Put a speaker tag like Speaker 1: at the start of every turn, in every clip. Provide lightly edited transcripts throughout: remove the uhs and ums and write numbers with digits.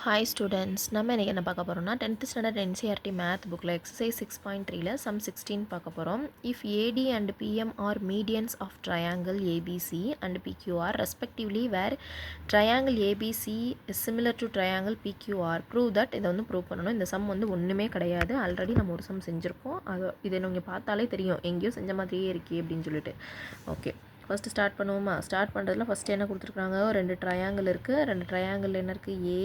Speaker 1: Hi students, நம்ம இன்னைக்கு என்ன பார்க்க போறோம்னா 10th standard NCERT math bookல exercise 6.3ல sum 16 பார்க்க போறோம். If AD and PM are medians of triangle ABC and PQR respectively where triangle ABC is similar to triangle PQR, prove that இதை வந்து prove பண்ணணும். இந்த சம் வந்து ஒன்றுமே கிடையாது, ஆல்ரெடி நம்ம ஒரு சம் செஞ்சுருக்கோம். இதை நீங்கள் பார்த்தாலே தெரியும் எங்கேயோ செஞ்ச மாதிரியே இருக்கே அப்படின்னு சொல்லிட்டு. ஓகே, ஃபஸ்ட்டு ஸ்டார்ட் பண்ணுவோமா? ஸ்டார்ட் பண்ணுறதுல ஃபஸ்ட்டு என்ன கொடுத்துருக்காங்க, ரெண்டு ட்ரையாங்கிள் இருக்குது. ரெண்டு ட்ரையாங்கிள் என்ன இருக்குது,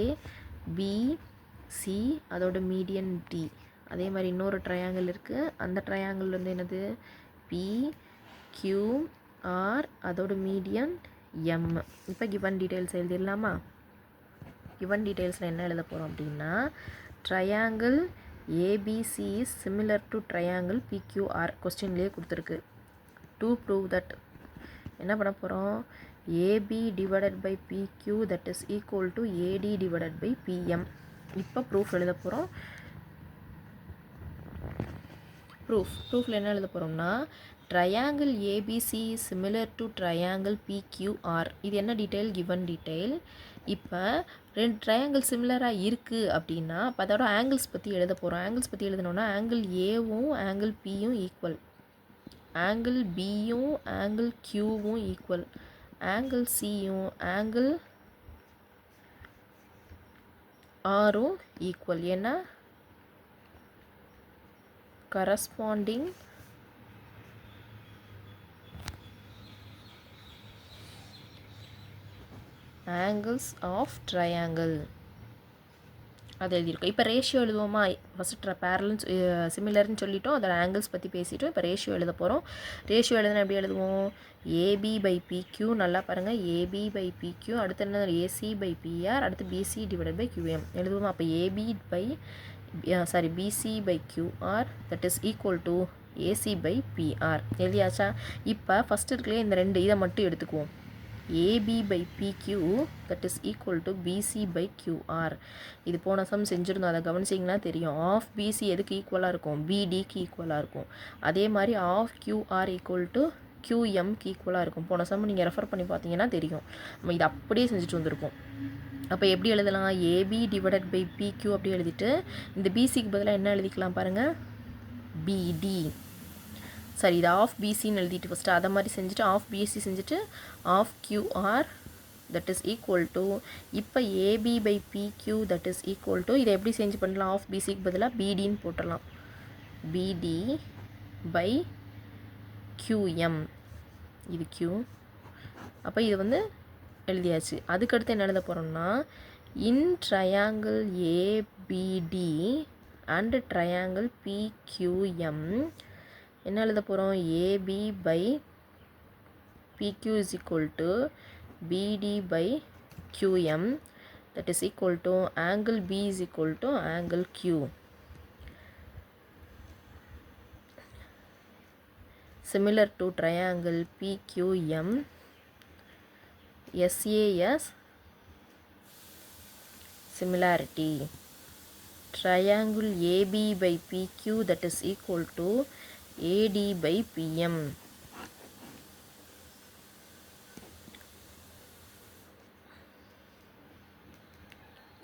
Speaker 1: ABC, அதோட மீடியன் D. அதே மாதிரி இன்னொரு ட்ரையாங்கிள் இருக்குது. அந்த ட்ரையாங்கிள் வந்து என்னது, PQR, அதோட மீடியன் M. இப்போ கிவன் டீட்டெயில்ஸ் எழுதிடலாமா? கிவன் டீட்டெயில்ஸில் என்ன எழுத போகிறோம் அப்படின்னா, triangle ABC is similar to triangle PQR. கொஸ்டின்லேயே கொடுத்துருக்கு. To prove that என்ன பண்ண போகிறோம், AB divided by PQ that is equal to AD divided by PM. இப்போ ப்ரூஃப் எழுத போகிறோம். ப்ரூஃபில் என்ன எழுத போகிறோம்னா, triangle ABC is similar to triangle PQR. இது என்ன டீட்டெயில், கிவன் டீட்டெயில். இப்போ ரெண்டு ட்ரையாங்கிள் சிமிலராக இருக்குது அப்படின்னா அப்போ அதோட ஆங்கிள்ஸ் பற்றி எழுத போகிறோம். ஆங்கிள்ஸ் பற்றி எழுதணுன்னா ஆங்கிள் ஏவும் ஆங்கிள் பியும் ஈக்குவல், ஆங்கிள் பியும் ஆங்கிள் கியூவும் ஈக்குவல், ஆங்கிள் சியும் ஆங்கிள் ஆரும் ஈக்குவல். ஏன்னா கரஸ்பாண்டிங் ஆங்கிள்ஸ் ஆஃப் ட்ரையாங்கிள் அது எழுதியிருக்கோம். இப்போ ரேஷியோ எழுதுவோமா? ஃபஸ்ட்டு பேரலன்ஸ் சிமிலர்னு சொல்லிட்டோம், அதோட ஆங்கிள்ஸ் பற்றி பேசிட்டோம். இப்போ ரேஷியோ எழுத போகிறோம். ரேஷியோ எழுதுனா எப்படி எழுதுவோம், AB by PQ, நல்லா பாருங்கள், AB by PQ, அடுத்து என்ன AC by PR, அடுத்து BC divided by QM எழுதுவோமா? அப்போ BC by QR that is equal to AC by PR எழுதியாச்சா? இப்போ ஃபஸ்ட்டு இருக்குல்லையே இந்த ரெண்டு இதை மட்டும் எடுத்துக்குவோம். AB by PQ that is equal to BC by QR. இது போன சம் செஞ்சுருந்தோம், அதை கவனிச்சிங்கன்னா தெரியும். ஆஃப் BC எதுக்கு ஈக்குவலாக இருக்கும், BDக்கு ஈக்குவலாக இருக்கும். அதே மாதிரி ஆஃப் QR ஈக்குவல் டு QMக்கு ஈக்குவலாக இருக்கும். போன சம் நீங்கள் ரெஃபர் பண்ணி பார்த்தீங்கன்னா தெரியும். நம்ம இது அப்படியே செஞ்சுட்டு வந்திருக்கோம். அப்போ எப்படி எழுதலாம், AB டிவைடட் பை PQ அப்படி எழுதிட்டு இந்த BCக்கு பதிலாக என்ன எழுதிக்கலாம் பாருங்கள், BD. சரி, இது ஆஃப் பிசின்னு எழுதிட்டு ஃபஸ்ட்டு அதை மாதிரி செஞ்சுட்டு ஆஃப் பிஎஸ்சி செஞ்சுட்டு of QR that is equal to, இப்போ AB by PQ that is equal to, இதை எப்படி செஞ்சு பண்ணலாம், ஆஃப் பிசிக்கு பதிலாக பிடின்னு போட்டுடலாம், பிடி பை கியூஎம், இது கியூ. அப்போ இது வந்து எழுதியாச்சு. அதுக்கடுத்து என்ன எழுத போகிறோம்னா, in triangle ABD and triangle PQM என்ன எழுத போகிறோம், AB by PQ is equal to BD by QM that is equal to angle B is equal to angle Q. Similar to triangle PQM, SAS similarity. Triangle AB by PQ that is equal to AD by PM.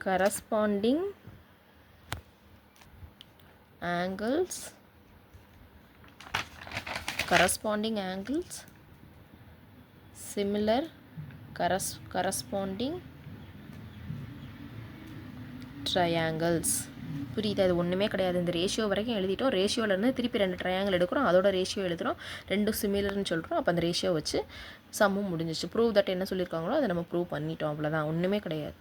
Speaker 1: Corresponding angles similar corresponding triangles. புரியுது, அது ஒன்றுமே கிடையாது. இந்த ratio வரைக்கும் எழுதிட்டோம். ரேஷியோலேருந்து திருப்பி ரெண்டு triangle எடுக்கிறோம், அதோட ரேஷியோ எழுதுகிறோம், ரெண்டும் சிமிலர்னு சொல்கிறோம். அப்போ அந்த ரேஷியோ வச்சு சம்மும் முடிஞ்சிச்சு. ப்ரூவ் தட் என்ன சொல்லியிருக்காங்களோ அதை நம்ம ப்ரூவ் பண்ணிட்டோம், அவ்வளோதான், ஒன்றுமே கிடையாது.